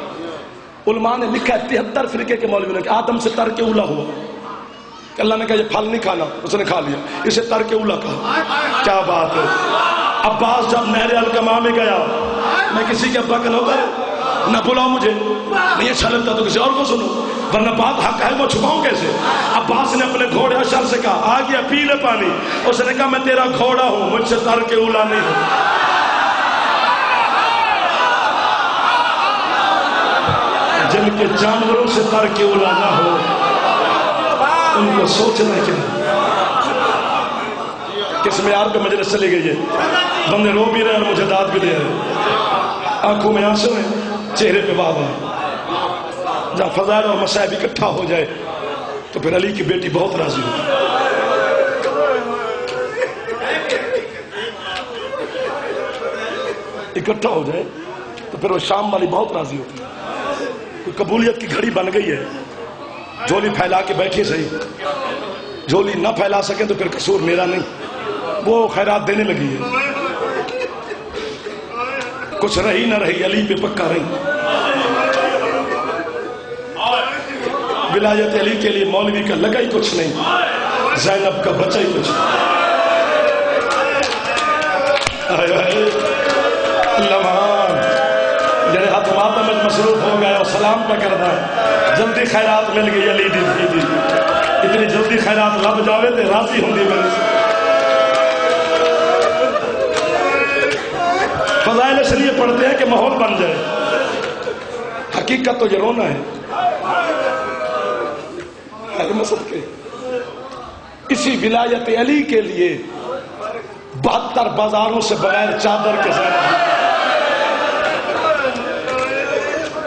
علماء نے لکھا ہے 73 فرقے کے مولوی نے کہ آدم سے ترک اولا ہوا. کہ اللہ نے کہا یہ پھل نہیں کھانا، اس نے کھا لیا، اسے ترک اولا کہا. کیا بات ہے. عباس جب نہر الکما میں گیا میں کسی کے ابا کا نوکر نہ بلاؤ مجھے، نہیں اچھا لگتا تو کسی اور کو سنو، ورنہ بات حق ہے وہ چھپاؤں کیسے؟ عباس نے اپنے گھوڑے اشر سے کہا آ گیا پی لے پانی، اس نے کہا میں تیرا گھوڑا ہوں، مجھ سے تر کے اولا نہیں ہوں۔ جن کے جانوروں سے تر کے اولا نہ ہو ان کو سوچنا کیا؟ کس معیار پہ مجلس چلی گئی ہے؟ بندے رو بھی رہے اور مجھے داد بھی دے رہے، آنکھوں میں آنسو ہیں، چہرے پہ واہ واہ۔ جب فضائل اور مصائب اکٹھا ہو جائے تو پھر علی کی بیٹی بہت راضی ہوتی ہے۔ اکٹھا ہو جائے تو پھر وہ شام والی بہت راضی ہوتی ہے۔ کوئی قبولیت کی گھڑی بن گئی ہے، جھولی پھیلا کے بیٹھی صحیح، جھولی نہ پھیلا سکیں تو پھر قصور میرا نہیں، وہ خیرات دینے لگی ہے، کچھ رہی نہ رہی علی پہ پکا رہی۔ ولایت علی کے لیے مولوی کا لگا ہی کچھ نہیں، زینب کا بچا ہی کچھ نہیں۔ جنہیں ہاتھ ماتم میں مصروف ہو گئے اور سلام پہ کرنا ہے، جلدی خیرات مل گئی علی دی، اتنی جلدی خیرات لب جاوے تھے راضی ہوں گی میرے سے۔ فضائل اس لیے پڑھتے ہیں کہ ماحول بن جائے، حقیقت تو یہ رونا ہے۔ اسی ولایت علی کے لیے 72 بازاروں سے بغیر چادر کے ساتھ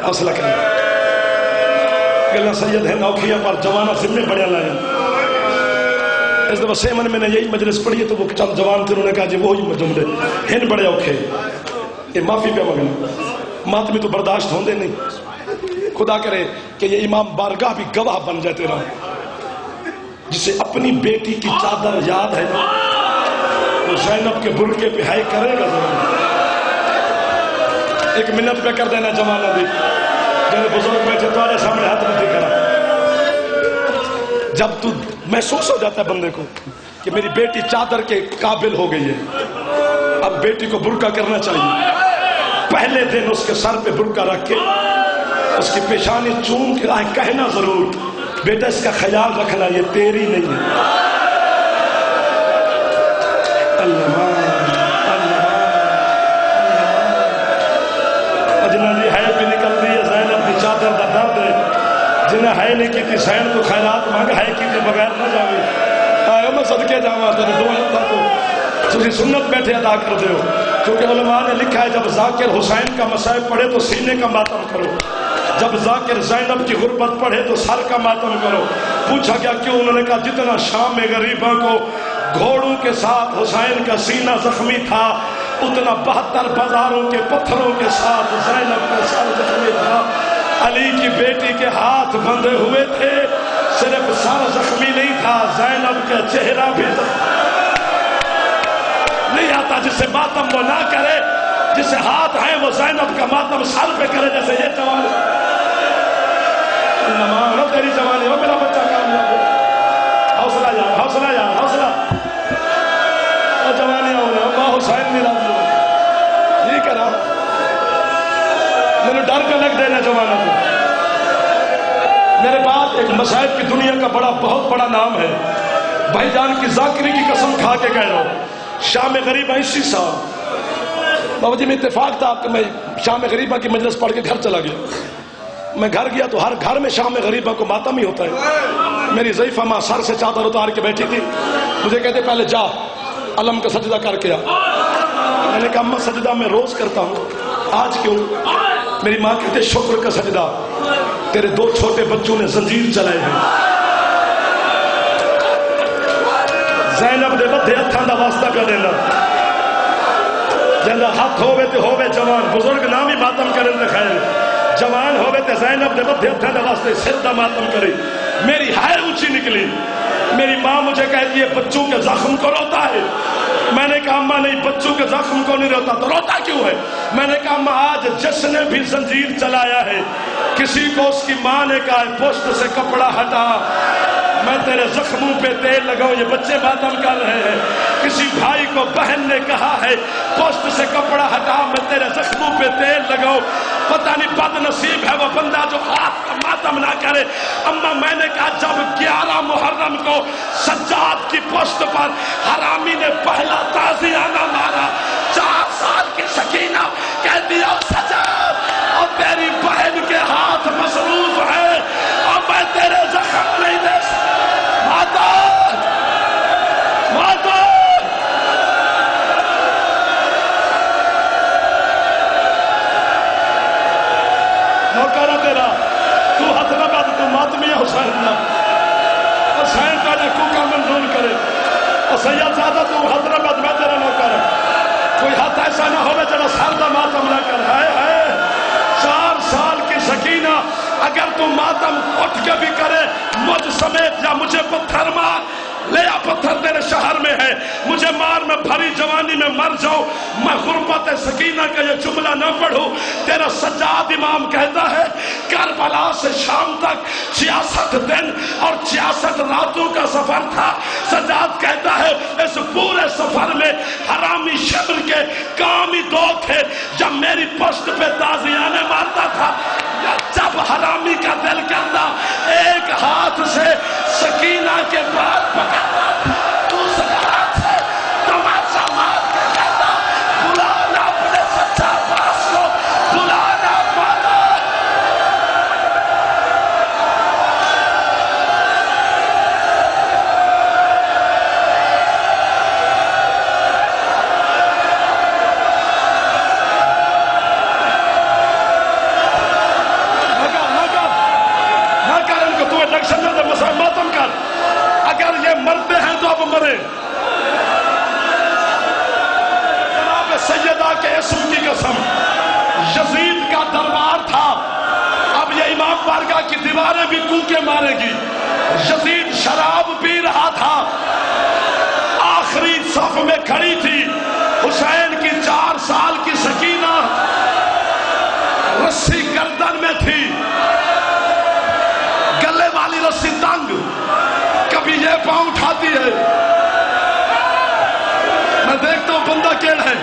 حوصلہ کریں۔ گلہ سید ہے نوکھیا پر جوانہ ذمہ بڑے لائے۔ اس دفعہ سیمن میں نے یہی مجلس پڑھی ہے تو وہ چند جوان تھے، انہوں نے کہا جی وہی جملے ہن بڑے اوکھے، یہ معافی پہ مگنا ماتمی تو برداشت ہوندے نہیں۔ خدا کرے کہ یہ امام بارگاہ بھی گواہ بن جائے تیرا، جسے اپنی بیٹی کی چادر یاد ہے وہ زینب کے برقعے پہ ہائی کرے گا ضرور۔ ایک منت پہ کر دینا جمانہ بھی، جب بزرگ بیٹھے تمہارے سامنے ہاتھ نہیں دکھا، جب تو محسوس ہو جاتا ہے بندے کو کہ میری بیٹی چادر کے قابل ہو گئی ہے، اب بیٹی کو برقع کرنا چاہیے، پہلے دن اس کے سر پہ برقع رکھ کے اس کی پیشانی چوم کے کہنا ضرور بیٹا اس کا خیال رکھنا یہ تیری نہیں ہے۔ اجنبی ہے بھی نکل رہی ہے زینب کی چادر دا درد ہے، جنہیں ہے نہیں کی تھی سین تو خیرات مانگ ہے کی تھی بغیر نہ جاوے آئے میں صدقے جاواں تیرے دعا تھا تو تسی سنت بیٹھے ادا کر دے ہو، کیونکہ علماء نے لکھا ہے جب ذاکر حسین کا مصائب پڑھے تو سینے کا ماتم کرو، جب ذاکر زینب کی غربت پڑھے تو سر کا ماتم کرو۔ پوچھا گیا کیوں؟ انہوں نے کہا جتنا شام میں غریبوں کو گھوڑوں کے ساتھ حسین کا سینہ زخمی تھا، اتنا 72 بازاروں کے پتھروں کے ساتھ زینب کا سر زخمی تھا۔ علی کی بیٹی کے ہاتھ بندھے ہوئے تھے، صرف سر زخمی نہیں تھا، زینب کا چہرہ بھی نہیں آتا جسے ماتم وہ نہ کرے، جسے ہاتھ ہے وہ زینب کا ماتم سر پہ کرے، جیسے یہ جوان نماز تیری جوانی ہو میرا بچہ کامیاب ہو، حوصلہ یار حوصلہ یار حوصلہ، اور جوانی ہو رہا اللہ حسین نہیں راضی ہو یہ کرا میرے ڈر پہ لگ دینا جوانہ کو۔ میرے بعد ایک مصائب کی دنیا کا بہت بڑا نام ہے، بھائی جان کی ذاکری کی قسم کھا کے کہہ رہا ہوں، شام غریبہ اسی سال بابا جی میں اتفاق تھا کہ میں شام غریبہ کی مجلس پڑھ کے گھر چلا گیا، میں گھر گیا تو ہر گھر میں شام غریبہ کو ماتم ہی ہوتا ہے۔ میری ضعیفہ ماں سر سے چادر اتار کے بیٹھی تھی، مجھے کہتے پہلے جا علم کا سجدہ کر کے آ۔ میں نے کہا اماں سجدہ میں روز کرتا ہوں، آج کیوں؟ میری ماں کہتے شکر کا سجدہ، تیرے 2 چھوٹے بچوں نے زنجیر چلائے ہیں، زینب دے بدھے ہتھاں دا واسطہ پہ دینا، جنہاں ہاتھ ہوئے تے ہوئے جوان، بزرگ نامی ماتم کرن دکھائے، جوان ہوئے تے زینب دے بدھے ہتھاں دا واسطے سیدھا ماتم کرے۔ میری ہائے اونچی نکلی، میری ماں مجھے کہتی ہے بچوں کے زخم کو روتا ہے، میں نے کہا اماں نہیں بچوں کے زخم کو نہیں روتا، تو روتا کیوں ہے؟ میں نے کہا اماں آج جس نے بھی زنجیر چلایا ہے کسی کو اس کی ماں نے کہا ہے پشت سے کپڑا ہٹا، میں تیرے زخموں پہ تیل لگاؤں. یہ بچے ماتم کر رہے ہیں. کسی بھائی کو بہن نے کہا ہے پوسٹ سے کپڑا ہٹا, میں تیرے زخموں پہ تیل لگاؤں. پتہ نہیں بد نصیب ہے وہ بندہ جو ہاتھ کا ماتم نہ کرے. اما میں نے کہا جب 11 محرم کو سجاد کی پوسٹ پر حرامی نے پہلا تازیانہ مارا, 4 سال کی سکینہ کہتی ہے سجاد اور تیری بہن کے ہاتھ مصروف ہے اور میں تیرے زخم نہیں دے سکتا. ماتا ماتا نوکر تیرا تو ہاتھ نہ بات, تو ماتمی حسین نہ حسین کا نکو کا منظور کرے. اور سید زیادہ تو ہاتھ نہ بات, میں تیرا نوکر. کوئی ہاتھ ایسا نہ ہونا جڑا سردہ ماتم نہ کر. ہے 4 سال کی سکینہ اگر تم ماتم اٹھ کے بھی کرے مجھ سمیت یا مجھے پتھر مار لے, یا پتھر تیرے شہر میں ہے, مجھے مار, میں بھری جوانی میں مر جاؤں, میں غربت سکینہ کا یہ جملہ نہ پڑھوں. تیرا سجاد امام کہتا ہے کربلا سے شام تک 66 دن اور 66 راتوں کا سفر تھا. سجاد کہتا ہے اس پورے سفر میں حرامی شمر کے کام ہی 2 تھے, جب میری پشت پہ تازیانے مارتا تھا یا جب حرامی کا دل کرتا ایک ہاتھ سے سکینہ کے بعد پکڑتا, دوسرے ہاتھ سے تماشا مار کے کہتا بلانا اپنے سچا باس کو, بلانا مانا. ماتم کر. اگر یہ مرتے ہیں تو اب مرے. جناب سیدہ کے اسم کی قسم, یزید کا دربار تھا, اب یہ امام بارگاہ کی دیواریں بھی کوکے مارے گی. یزید شراب پی رہا تھا, آخری صف میں کھڑی تھی. حسین کی 4 سال کی سکینہ رسی گردن میں تھی, گلے والی رسی تنگ, کبھی یہ پاؤں اٹھاتی ہے, میں دیکھتا ہوں بندہ کیڑ ہے,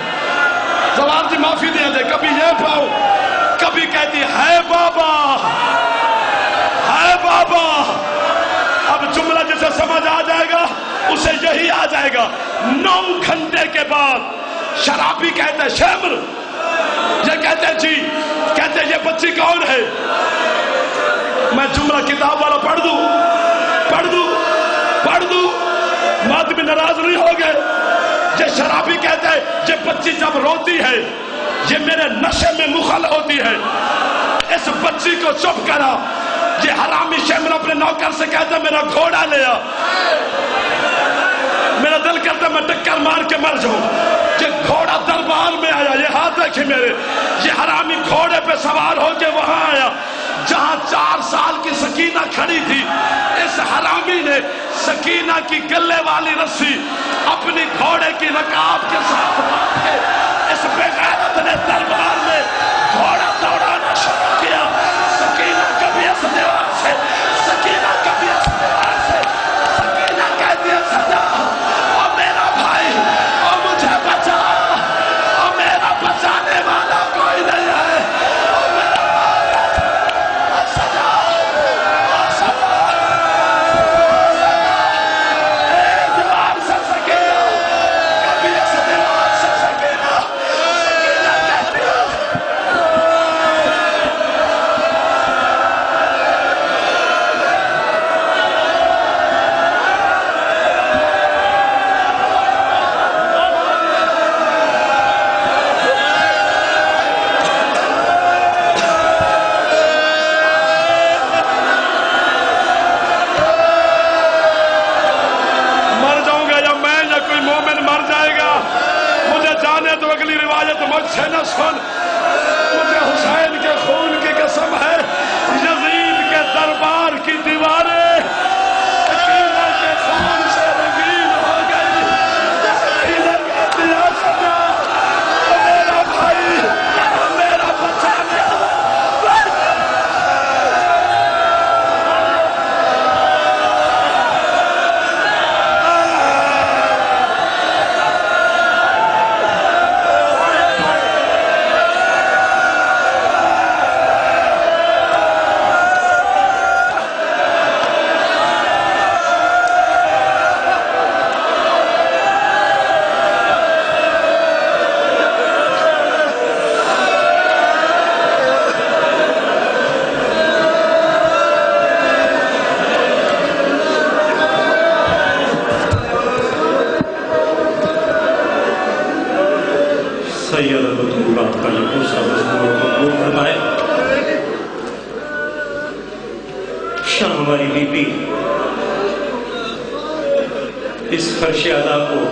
زوار جی معافی دیا دے, کبھی یہ پاؤں, کبھی کہتی ہے بابا ہے بابا. اب جملہ جسے سمجھ آ جائے گا اسے یہی آ جائے گا. 9 گھنٹے کے بعد شرابی کہتے ہیں شمر, یہ کہتے ہیں جی, کہتے ہیں یہ بچی کون ہے. میں جملہ کتاب والا پڑھ دوں ماتمی ناراض نہیں ہو گئے. یہ شرابی کہتا ہے یہ بچی جب روتی ہے یہ میرے نشے میں مخل ہوتی ہے, اس بچی کو چپ کرا. یہ حرامی شمر اپنے نوکر سے کہتا ہے میرا گھوڑا لے آ, میرا دل کرتا ہے میں ٹکر مار کے مر جاؤں. یہ گھوڑا دربار میں آیا, یہ ہاتھ دیکھیں میرے, یہ حرامی گھوڑے پہ سوار ہو کے وہاں آیا جہاں 4 سال کی سکینہ کھڑی تھی. اس حرامی نے سکینہ کی گلے والی رسی اپنی گھوڑے کی رکاب کے ساتھ باندھے. اس بے غیرت نے دربار میں گھوڑا دوڑانا شروع کیا. سکینہ کبھی اس دیوار سے, سکینہ کبھی اس دیوار سے, سکینہ کہتی ہے سجا اور میرا بھائی اور مجھے بچا, اور میرا بچانے والا کوئی نہیں ہے, اور میرا سجا ایک دیوار سے سکینہ, کبھی اس دیوار سے سکینہ, سکینہ کہتی ہے شاہ ہماری بی بی اس فرش ادا کو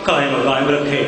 قائم و قائم رکھے.